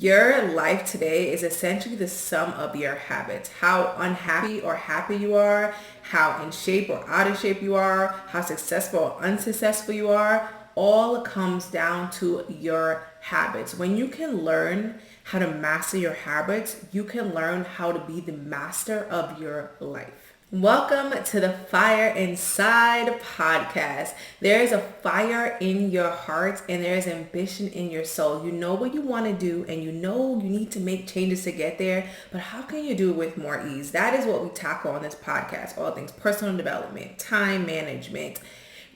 Your life today is essentially the sum of your habits. How unhappy or happy you are, how in shape or out of shape you are, how successful or unsuccessful you are, all comes down to your habits. When you can learn how to master your habits, you can learn how to be the master of your life. Welcome to the Fire Inside podcast. There is a fire in your heart and there is ambition in your soul. You know what you want to do and you know you need to make changes to get there, but how can you do it with more ease? That is what we tackle on this podcast. All things personal development, time management,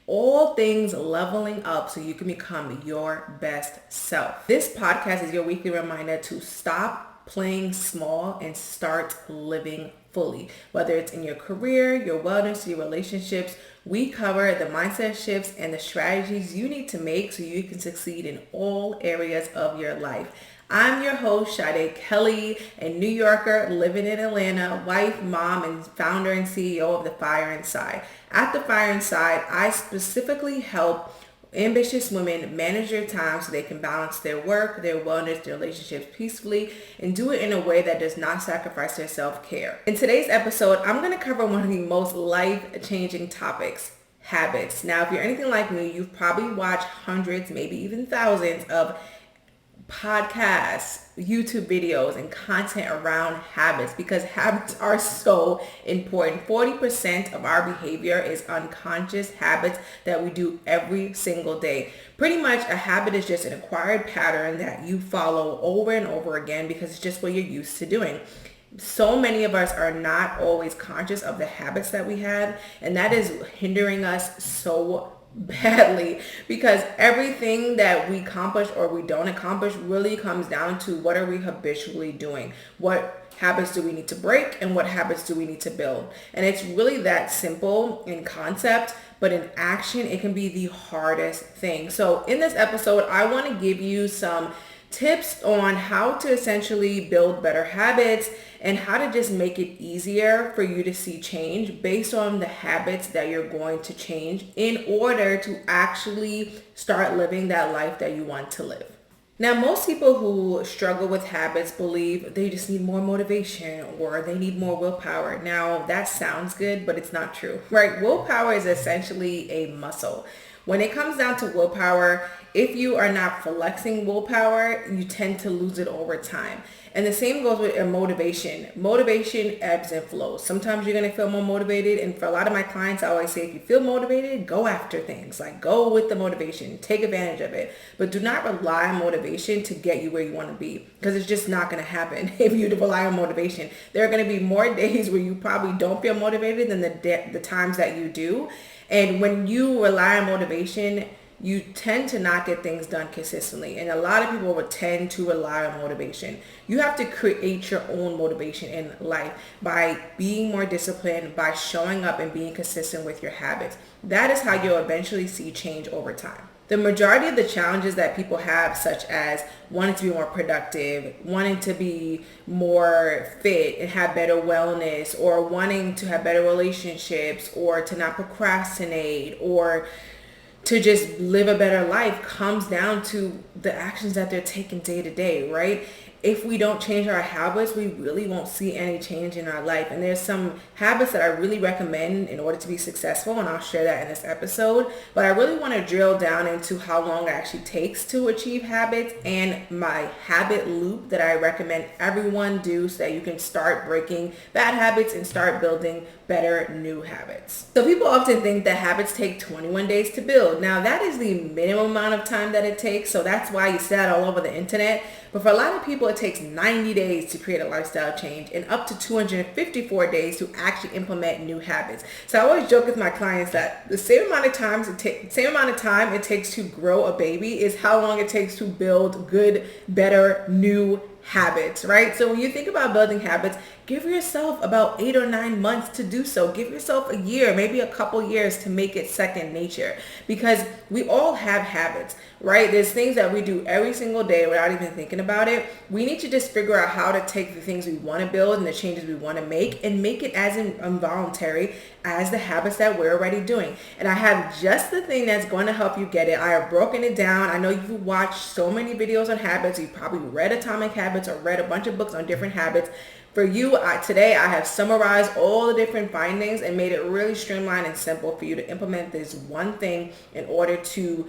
all things leveling up so you can become your best self. This podcast is your weekly reminder to stop playing small and start living fully. Whether it's in your career, your wellness, your relationships, we cover the mindset shifts and the strategies you need to make so you can succeed in all areas of your life. I'm your host, Sade Kelly, a New Yorker living in Atlanta, wife, mom, and founder and CEO of The Fire Inside. At The Fire Inside, I specifically help ambitious women manage their time so they can balance their work, their wellness, their relationships peacefully, and do it in a way that does not sacrifice their self-care. In today's episode, I'm going to cover one of the most life-changing topics, habits. Now, if you're anything like me, you've probably watched hundreds, maybe even thousands of podcasts, YouTube videos, and content around habits because habits are so important. 40% of our behavior is unconscious habits that we do every single day. Pretty much a habit is just an acquired pattern that you follow over and over again because it's just what you're used to doing. So many of us are not always conscious of the habits that we have, and that is hindering us so badly because everything that we accomplish or we don't accomplish really comes down to what are we habitually doing? What habits do we need to break and what habits do we need to build? And it's really that simple in concept, but in action, it can be the hardest thing. So in this episode, I want to give you some tips on how to essentially build better habits and how to just make it easier for you to see change based on the habits that you're going to change in order to actually start living that life that you want to live. Now, most people who struggle with habits believe they just need more motivation or they need more willpower. Now, that sounds good, but it's not true, right? Willpower is essentially a muscle. When it comes down to willpower, if you are not flexing willpower, you tend to lose it over time. And the same goes with motivation. Motivation ebbs and flows. Sometimes you're going to feel more motivated. And for a lot of my clients, I always say, if you feel motivated, go after things. Like go with the motivation, take advantage of it. But do not rely on motivation to get you where you want to be because it's just not going to happen if you rely on motivation. There are going to be more days where you probably don't feel motivated than the times that you do. And when you rely on motivation, you tend to not get things done consistently. And a lot of people would tend to rely on motivation. You have to create your own motivation in life by being more disciplined, by showing up and being consistent with your habits. That is how you'll eventually see change over time. The majority of the challenges that people have, such as wanting to be more productive, wanting to be more fit and have better wellness, or wanting to have better relationships, or to not procrastinate, or to just live a better life comes down to the actions that they're taking day to day, right? If we don't change our habits, we really won't see any change in our life. And there's some habits that I really recommend in order to be successful, and I'll share that in this episode. But I really want to drill down into how long it actually takes to achieve habits and my habit loop that I recommend everyone do so that you can start breaking bad habits and start building better new habits. So people often think that habits take 21 days to build. Now that is the minimum amount of time that it takes. So that's why you see that all over the internet. But for a lot of people, it takes 90 days to create a lifestyle change and up to 254 days to actually implement new habits. So I always joke with my clients that the same amount of time it takes to grow a baby is how long it takes to build good, better, new habits, right? So when you think about building habits, give yourself about 8 or 9 months to do so. Give yourself a year, maybe a couple years to make it second nature, because we all have habits, right? There's things that we do every single day without even thinking about it. We need to just figure out how to take the things we want to build and the changes we want to make and make it as involuntary as the habits that we're already doing. And I have just the thing that's going to help you get it. I have broken it down. I know you've watched so many videos on habits. You've probably read Atomic Habits or read a bunch of books on different habits. For you, today I have summarized all the different findings and made it really streamlined and simple for you to implement this one thing in order to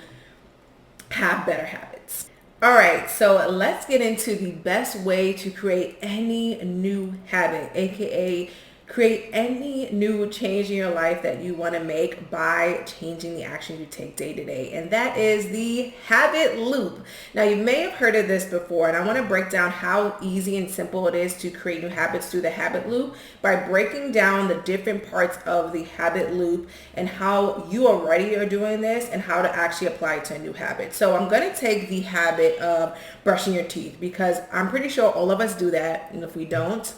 have better habits. All right, so let's get into the best way to create any new habit, aka create any new change in your life that you want to make by changing the action you take day to day. And that is the habit loop. Now, you may have heard of this before, and I want to break down how easy and simple it is to create new habits through the habit loop by breaking down the different parts of the habit loop and how you already are doing this and how to actually apply it to a new habit. So I'm going to take the habit of brushing your teeth, because I'm pretty sure all of us do that. And if we don't,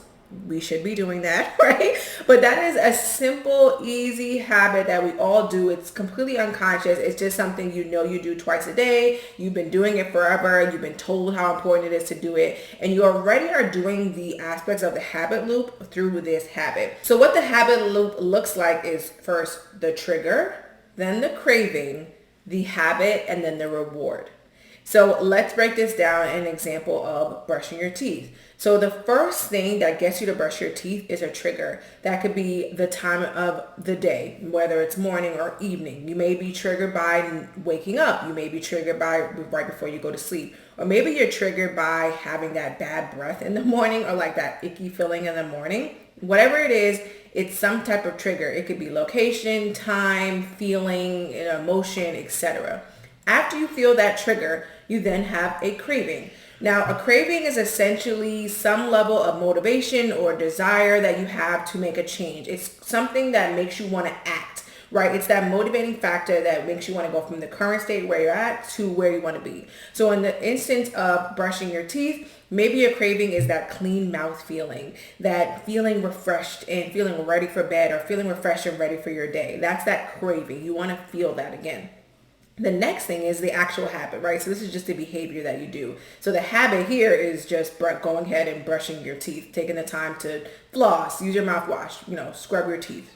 we should be doing that, right? But that is a simple, easy habit that we all do. It's completely unconscious. It's just something you do twice a day. You've been doing it forever. You've been told how important it is to do it. And you already are doing the aspects of the habit loop through this habit. So what the habit loop looks like is first the trigger, then the craving, the habit, and then the reward. So let's break this down in an example of brushing your teeth. So the first thing that gets you to brush your teeth is a trigger. That could be the time of the day, whether it's morning or evening. You may be triggered by waking up. You may be triggered by right before you go to sleep. Or maybe you're triggered by having that bad breath in the morning, or like that icky feeling in the morning. Whatever it is, it's some type of trigger. It could be location, time, feeling, emotion, etc. After you feel that trigger, you then have a craving. Now, a craving is essentially some level of motivation or desire that you have to make a change. It's something that makes you want to act, right? It's that motivating factor that makes you want to go from the current state where you're at to where you want to be. So in the instance of brushing your teeth, maybe your craving is that clean mouth feeling, that feeling refreshed and feeling ready for bed, or feeling refreshed and ready for your day. That's that craving. You want to feel that again. The next thing is the actual habit, right? So this is just the behavior that you do. So the habit here is just going ahead and brushing your teeth, taking the time to floss, use your mouthwash, scrub your teeth.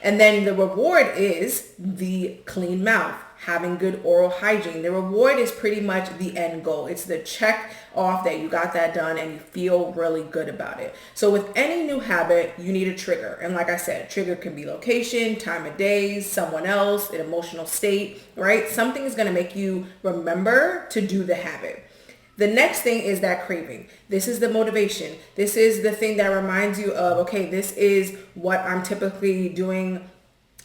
And then the reward is the clean mouth, having good oral hygiene. The reward is pretty much the end goal. It's the check off that you got that done and you feel really good about it. So with any new habit, you need a trigger. And like I said, a trigger can be location, time of day, someone else, an emotional state, right? Something is going to make you remember to do the habit. The next thing is that craving. This is the motivation. This is the thing that reminds you of, okay, this is what I'm typically doing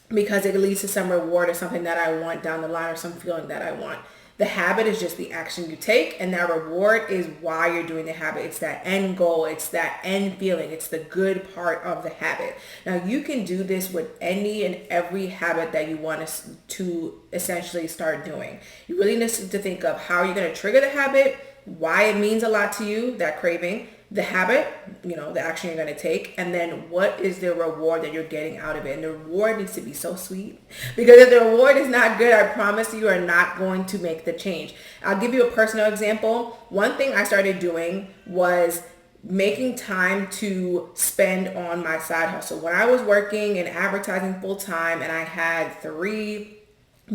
because it leads to some reward or something that I want down the line, or some feeling that I want. The habit is just the action you take, and that reward is why you're doing the habit. It's that end goal. It's that end feeling. It's the good part of the habit. Now, you can do this with any and every habit that you want to essentially start doing. You really need to think of how you're going to trigger the habit, why it means a lot to you, that craving, the habit, the action you're going to take, and then what is the reward that you're getting out of it. And the reward needs to be so sweet, because if the reward is not good, I promise you are not going to make the change. I'll give you a personal example. One thing I started doing was making time to spend on my side hustle. When I was working in advertising full time and I had 3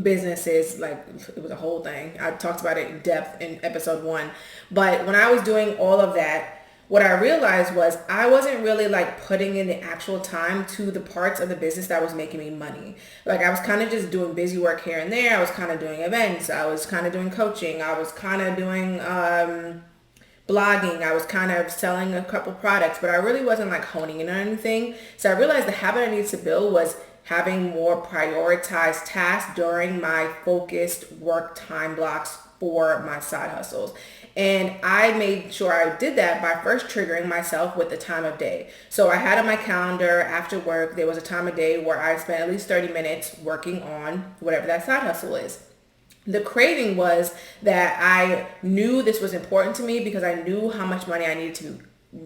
businesses, like it was a whole thing. I talked about it in depth in episode 1. But when I was doing all of that, what I realized was I wasn't really putting in the actual time to the parts of the business that was making me money. I was kind of just doing busy work here and there. I was kind of doing events. I was kind of doing coaching. I was kind of doing blogging. I was kind of selling a couple products, but I really wasn't honing in on anything. So I realized the habit I needed to build was having more prioritized tasks during my focused work time blocks for my side hustles. And I made sure I did that by first triggering myself with the time of day. So I had on my calendar after work, there was a time of day where I spent at least 30 minutes working on whatever that side hustle is. The craving was that I knew this was important to me because I knew how much money I needed to be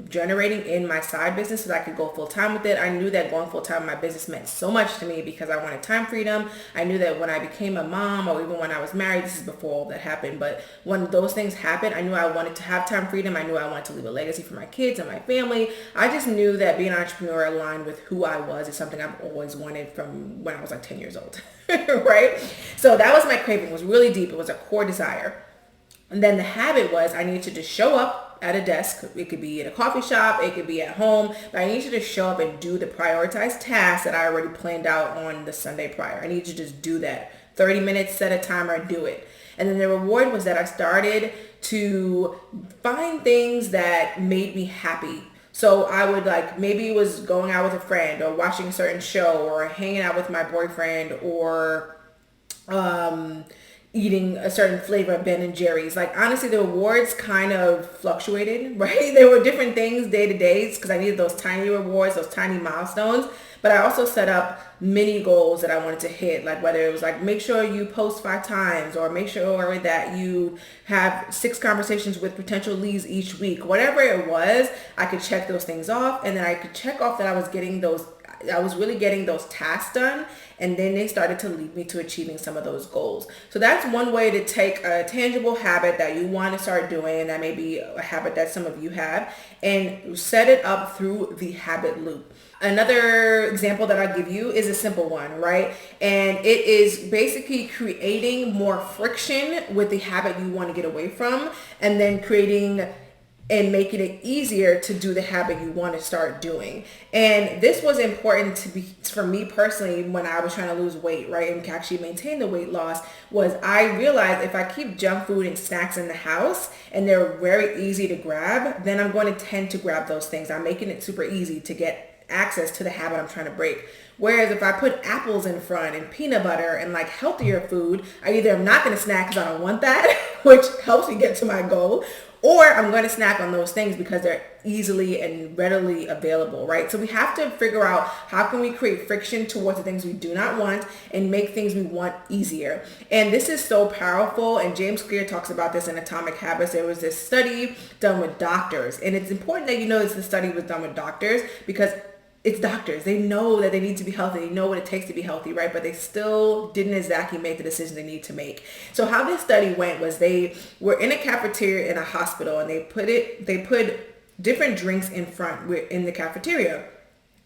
generating in my side business so that I could go full time with it. I knew that going full time in my business meant so much to me because I wanted time freedom. I knew that when I became a mom, or even when I was married, this is before all that happened, but when those things happened, I knew I wanted to have time freedom. I knew I wanted to leave a legacy for my kids and my family. I just knew that being an entrepreneur aligned with who I was is something I've always wanted from when I was like 10 years old. Right? So that was my craving. It was really deep. It was a core desire. And then the habit was I needed to just show up at a desk. It could be in a coffee shop, it could be at home, but I need you to show up and do the prioritized tasks that I already planned out on the Sunday prior. I need you to just do that. 30 minutes, set a timer, and do it. And then the reward was that I started to find things that made me happy. So I would maybe it was going out with a friend or watching a certain show or hanging out with my boyfriend or eating a certain flavor of Ben and Jerry's. Honestly, the rewards kind of fluctuated, right? There were different things day to days because I needed those tiny rewards, those tiny milestones. But I also set up mini goals that I wanted to hit, whether it was make sure you post 5 times or make sure that you have 6 conversations with potential leads each week. Whatever it was, I could check those things off, and then I could check off that I was really getting those tasks done, and then they started to lead me to achieving some of those goals. So that's one way to take a tangible habit that you want to start doing, and that may be a habit that some of you have, and set it up through the habit loop. Another example that I'll give you is a simple one, right? And it is basically creating more friction with the habit you want to get away from, and then creating and making it easier to do the habit you want to start doing. And this was important for me personally when I was trying to lose weight, right? And actually maintain the weight loss, was I realized if I keep junk food and snacks in the house and they're very easy to grab, then I'm going to tend to grab those things. I'm making it super easy to get access to the habit I'm trying to break. Whereas if I put apples in front and peanut butter and healthier food, I either am not going to snack because I don't want that, which helps me get to my goal, or I'm going to snack on those things because they're easily and readily available, right? So we have to figure out how can we create friction towards the things we do not want and make things we want easier. And this is so powerful. And James Clear talks about this in Atomic Habits. There was this study done with doctors. And it's important that you know this study was done with doctors because it's doctors. They know that they need to be healthy. They know what it takes to be healthy, right? But they still didn't exactly make the decisions they need to make. So how this study went was they were in a cafeteria in a hospital, and they put different drinks in front in the cafeteria.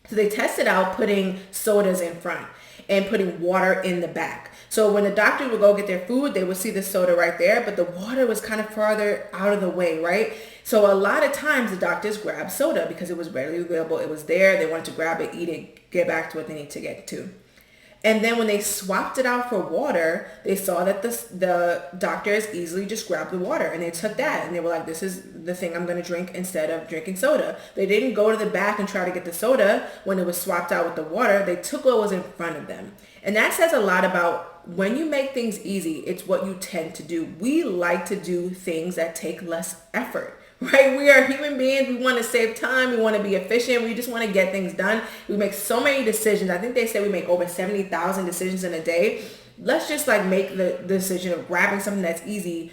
So they tested out putting sodas in front and putting water in the back. So when the doctor would go get their food, they would see the soda right there, but the water was kind of farther out of the way, right? So a lot of times the doctors grabbed soda because it was readily available. It was there. They wanted to grab it, eat it, get back to what they need to get to. And then when they swapped it out for water, they saw that the doctors easily just grabbed the water, and they took that and they were like, this is the thing I'm going to drink instead of drinking soda. They didn't go to the back and try to get the soda when it was swapped out with the water. They took what was in front of them. And that says a lot about when you make things easy, it's what you tend to do. We like to do things that take less effort. Right? We are human beings. We want to save time. We want to be efficient. We just want to get things done. We make so many decisions. I think they say we make over 70,000 decisions in a day. Let's just make the decision of grabbing something that's easy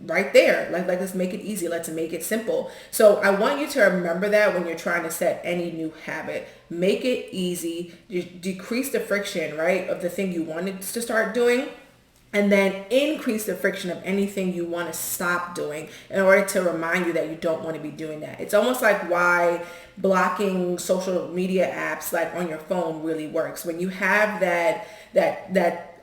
right there. Let's make it easy. Let's make it simple. So I want you to remember that when you're trying to set any new habit. Make it easy. Decrease the friction, right, of the thing you wanted to start doing. And then increase the friction of anything you want to stop doing in order to remind you that you don't want to be doing that. It's almost like why blocking social media apps on your phone really works. When you have that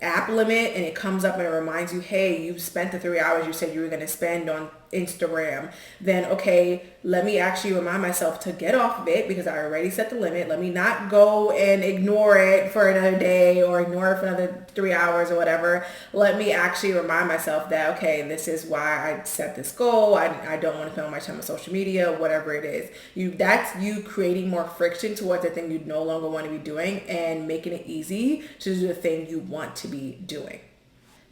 app limit and it comes up and it reminds you, hey, you've spent the 3 hours you said you were going to spend on Instagram, then okay, let me actually remind myself to get off of it because I already set the limit. Let me not go and ignore it for another day or ignore it for another 3 hours or whatever. Let me actually remind myself that, okay, this is why I set this goal. I don't want to spend my time on social media, whatever it is. That's you creating more friction towards the thing you no longer want to be doing and making it easy to do the thing you want to be doing.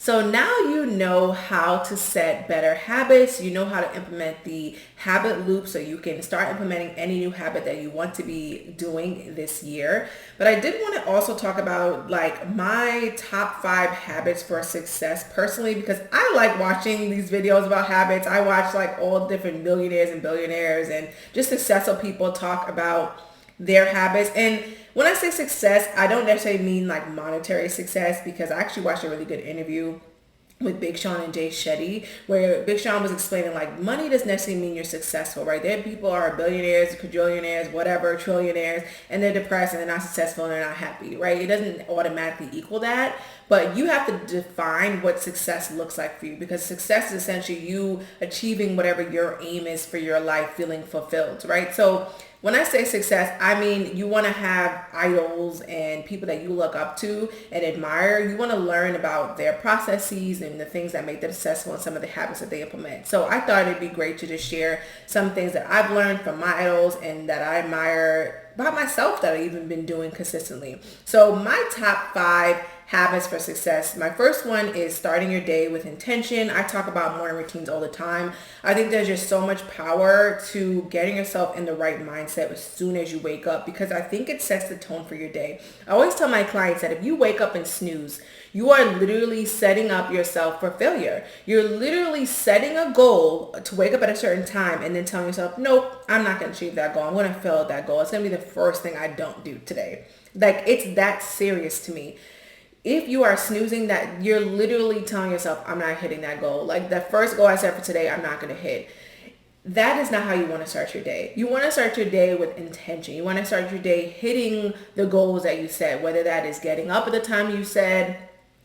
So now you know how to set better habits. You know how to implement the habit loop so you can start implementing any new habit that you want to be doing this year. But I did want to also talk about like my top 5 habits for success personally, because I like watching these videos about habits. I watch like all different millionaires and billionaires and just successful people talk about their habits. And when I say success, I don't necessarily mean like monetary success, because I actually watched a really good interview with Big Sean and Jay Shetty, where Big Sean was explaining like money doesn't necessarily mean you're successful, right? There are people who are billionaires, quadrillionaires, whatever, trillionaires, and they're depressed and they're not successful and they're not happy, right? It doesn't automatically equal that, but you have to define what success looks like for you, because success is essentially you achieving whatever your aim is for your life, feeling fulfilled, right? So when I say success, I mean you want to have idols and people that you look up to and admire. You want to learn about their processes and the things that make them successful and some of the habits that they implement. So I thought it'd be great to just share some things that I've learned from my idols and that I admire about myself that I've even been doing consistently. So my top 5 habits for success. My first one is starting your day with intention. I talk about morning routines all the time. I think there's just so much power to getting yourself in the right mindset as soon as you wake up, because I think it sets the tone for your day. I always tell my clients that if you wake up and snooze, you are literally setting up yourself for failure. You're literally setting a goal to wake up at a certain time and then telling yourself, nope, I'm not going to achieve that goal. I'm going to fail at that goal. It's going to be the first thing I don't do today. Like, it's that serious to me. If you are snoozing, that you're literally telling yourself, I'm not hitting that goal. Like the first goal I set for today, I'm not going to hit. That is not how you want to start your day. You want to start your day with intention. You want to start your day hitting the goals that you set, whether that is getting up at the time you said,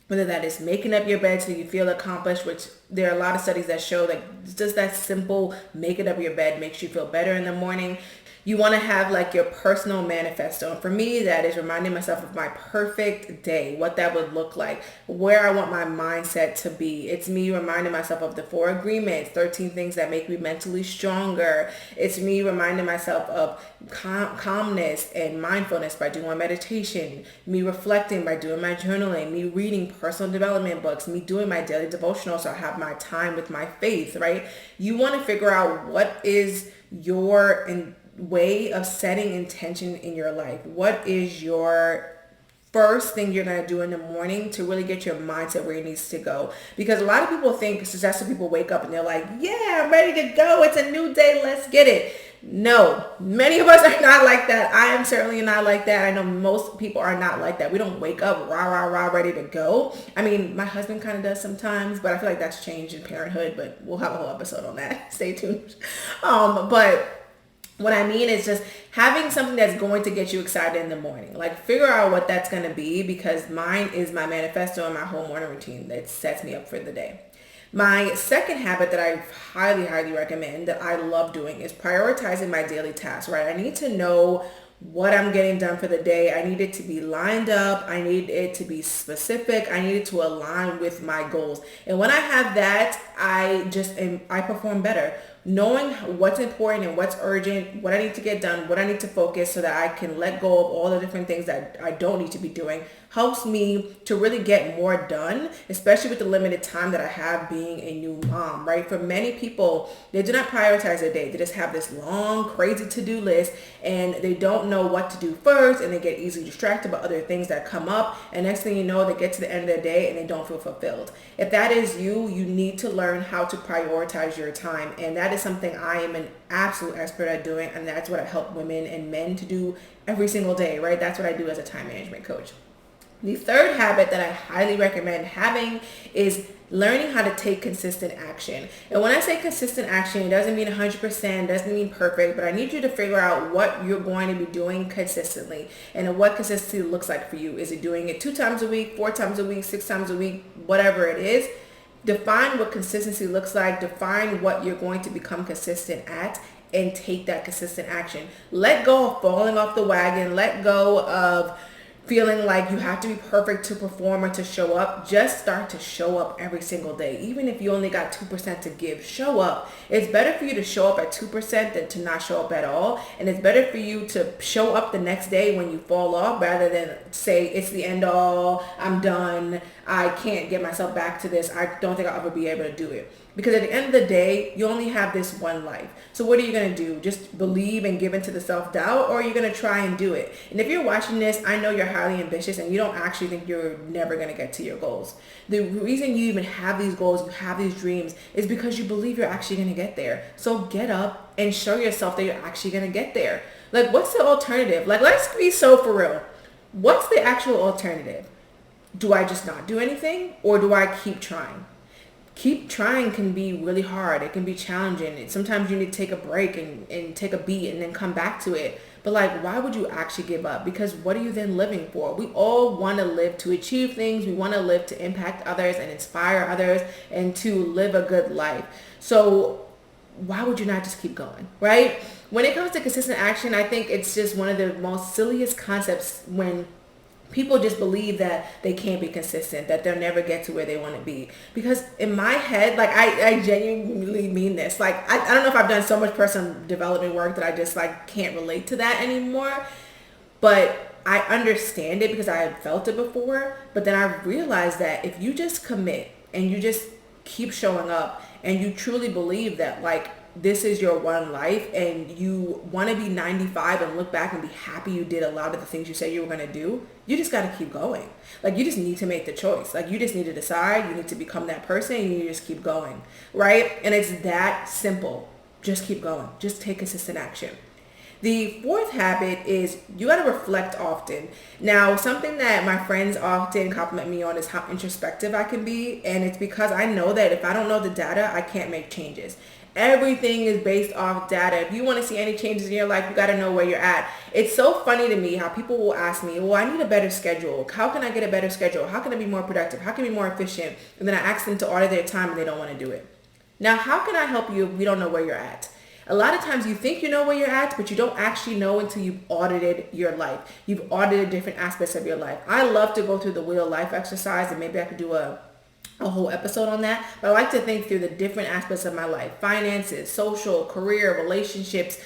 whether that is making up your bed so you feel accomplished, which there are a lot of studies that show that just that simple making up your bed makes you feel better in the morning. You want to have like your personal manifesto. And for me, that is reminding myself of my perfect day, what that would look like, where I want my mindset to be. It's me reminding myself of the 4 agreements, 13 things that make me mentally stronger. It's me reminding myself of calmness and mindfulness by doing my meditation, me reflecting by doing my journaling, me reading personal development books, me doing my daily devotional so I have my time with my faith, right? You want to figure out what is your way of setting intention in your life. What is your first thing you're going to do in the morning to really get your mindset where it needs to go? Because a lot of people think successful people wake up and they're like, yeah, I'm ready to go. It's a new day. Let's get it. No, many of us are not like that. I am certainly not like that. I know most people are not like that. We don't wake up rah, rah, rah, ready to go. I mean, my husband kind of does sometimes, but I feel like that's changed in parenthood, but we'll have a whole episode on that. Stay tuned. But what I mean is just having something that's going to get you excited in the morning. Like figure out what that's going to be, because mine is my manifesto and my whole morning routine that sets me up for the day. My second habit that I highly, highly recommend that I love doing is prioritizing my daily tasks, right? I need to know what I'm getting done for the day. I need it to be lined up. I need it to be specific. I need it to align with my goals. And when I have that, I perform better. Knowing what's important and what's urgent, what I need to get done, what I need to focus so that I can let go of all the different things that I don't need to be doing helps me to really get more done, especially with the limited time that I have being a new mom, right? For many people, they do not prioritize their day. They just have this long, crazy to-do list and they don't know what to do first, and they get easily distracted by other things that come up. And next thing you know, they get to the end of their day and they don't feel fulfilled. If that is you, you need to learn how to prioritize your time. And that is something I am an absolute expert at doing. And that's what I help women and men to do every single day, right? That's what I do as a time management coach. The third habit that I highly recommend having is learning how to take consistent action. And when I say consistent action, it doesn't mean 100%, doesn't mean perfect, but I need you to figure out what you're going to be doing consistently and what consistency looks like for you. Is it doing it 2 times a week, 4 times a week, 6 times a week, whatever it is? Define what consistency looks like. Define what you're going to become consistent at and take that consistent action. Let go of falling off the wagon. Let go of feeling like you have to be perfect to perform or to show up. Just start to show up every single day. Even if you only got 2% to give, show up. It's better for you to show up at 2% than to not show up at all. And it's better for you to show up the next day when you fall off rather than say it's the end all, I'm done, I can't get myself back to this, I don't think I'll ever be able to do it. Because at the end of the day, you only have this one life. So what are you going to do? Just believe and give into the self-doubt, or are you going to try and do it? And if you're watching this, I know you're highly ambitious and you don't actually think you're never going to get to your goals. The reason you even have these goals, you have these dreams, is because you believe you're actually going to get there. So get up and show yourself that you're actually going to get there. Like, what's the alternative? Like, let's be so for real. What's the actual alternative? Do I just not do anything, or do I keep trying? Keep trying can be really hard. It can be challenging. Sometimes you need to take a break and take a beat and then come back to it. But like, why would you actually give up? Because what are you then living for? We all want to live to achieve things. We want to live to impact others and inspire others and to live a good life. So why would you not just keep going, right? When it comes to consistent action, I think it's just one of the most silliest concepts when people just believe that they can't be consistent, that they'll never get to where they want to be. Because in my head, like I genuinely mean this. Like I don't know if I've done so much personal development work that I just like can't relate to that anymore. But I understand it because I have felt it before. But then I realized that if you just commit and you just keep showing up and you truly believe that like this is your one life and you want to be 95 and look back and be happy you did a lot of the things you said you were going to do, you just got to keep going. Like you just need to make the choice. Like you just need to decide, you need to become that person, and you just keep going, right? And it's that simple. Just keep going. Just take consistent action. The fourth habit is you got to reflect often. Now, something that my friends often compliment me on is how introspective I can be. And it's because I know that if I don't know the data, I can't make changes. Everything is based off data. If you want to see any changes in your life, you got to know where you're at. It's so funny to me how people will ask me, well, I need a better schedule. How can I get a better schedule? How can I be more productive? How can I be more efficient? And then I ask them to audit their time and they don't want to do it. Now, how can I help you if we don't know where you're at? A lot of times you think you know where you're at, but you don't actually know until you've audited your life. You've audited different aspects of your life. I love to go through the wheel of life exercise, and maybe I could do a whole episode on that. But I like to think through the different aspects of my life: finances, social, career, relationships,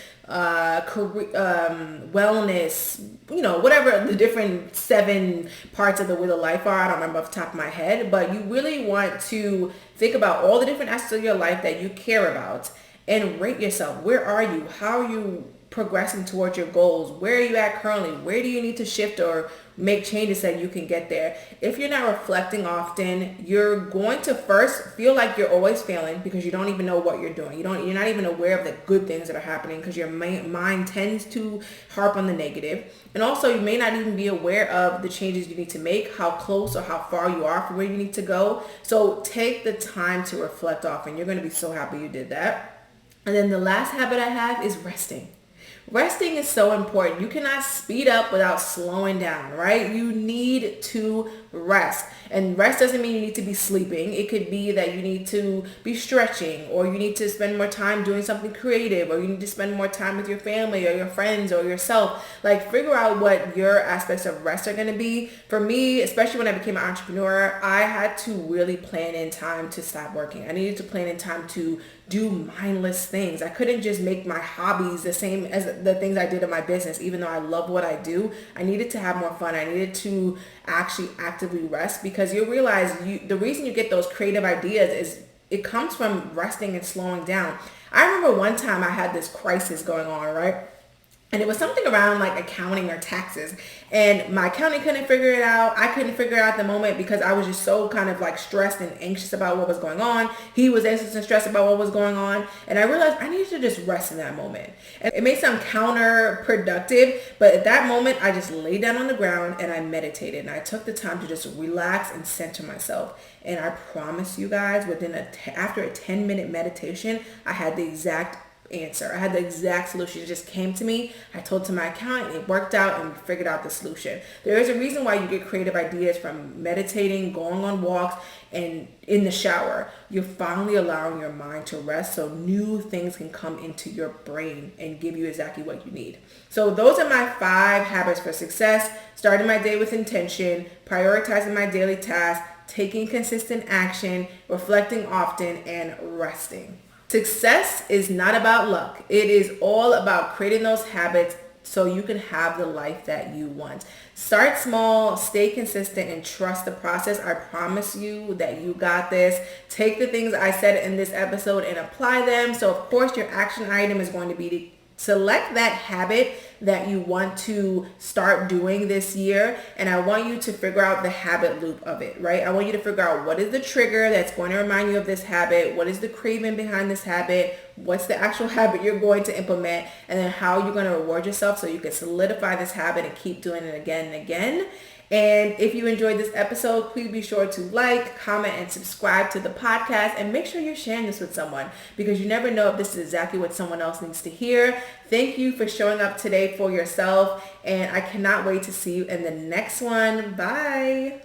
wellness, whatever the different 7 parts of the wheel of life are. I don't remember off the top of my head, but you really want to think about all the different aspects of your life that you care about and rate yourself. Where are you? How are you progressing towards your goals? Where are you at currently? Where do you need to shift or make changes that you can get there? If you're not reflecting often, you're going to first feel like you're always failing because you don't even know what you're doing. You're not even aware of the good things that are happening because your mind tends to harp on the negative. And also you may not even be aware of the changes you need to make, how close or how far you are from where you need to go. So take the time to reflect often. You're going to be so happy you did that. And then the last habit I have is resting. Resting is so important. You cannot speed up without slowing down, right? You need to rest. And rest doesn't mean you need to be sleeping. It could be that you need to be stretching, or you need to spend more time doing something creative, or you need to spend more time with your family or your friends or yourself. Like, figure out what your aspects of rest are going to be. For me, especially when I became an entrepreneur, I had to really plan in time to stop working. I needed to plan in time to do mindless things. I couldn't just make my hobbies the same as the things I did in my business. Even though I love what I do, I needed to have more fun. I needed to actually actively rest, because you'll realize the reason you get those creative ideas is it comes from resting and slowing down. I remember one time I had this crisis going on, right? And it was something around like accounting or taxes. And my accountant couldn't figure it out. I couldn't figure it out at the moment because I was just so kind of like stressed and anxious about what was going on. He was anxious and stressed about what was going on. And I realized I needed to just rest in that moment. And it may sound counterproductive, but at that moment, I just laid down on the ground and I meditated. And I took the time to just relax and center myself. And I promise you guys, after a 10-minute meditation, I had the exact answer. I had the exact solution. It just came to me. I told to my accountant, it worked out, and we figured out the solution. There is a reason why you get creative ideas from meditating, going on walks, and in the shower. You're finally allowing your mind to rest so new things can come into your brain and give you exactly what you need. So those are my 5 habits for success: starting my day with intention, prioritizing my daily tasks, taking consistent action, reflecting often, and resting. Success is not about luck. It is all about creating those habits so you can have the life that you want. Start small, stay consistent, and trust the process. I promise you that you got this. Take the things I said in this episode and apply them. So of course, your action item is going to be to select that habit that you want to start doing this year, and I want you to figure out the habit loop of it, right? I want you to figure out what is the trigger that's going to remind you of this habit, what is the craving behind this habit, what's the actual habit you're going to implement, and then how you're going to reward yourself so you can solidify this habit and keep doing it again and again. And if you enjoyed this episode, please be sure to like, comment, and subscribe to the podcast, and make sure you're sharing this with someone, because you never know if this is exactly what someone else needs to hear. Thank you for showing up today for yourself, and I cannot wait to see you in the next one. Bye.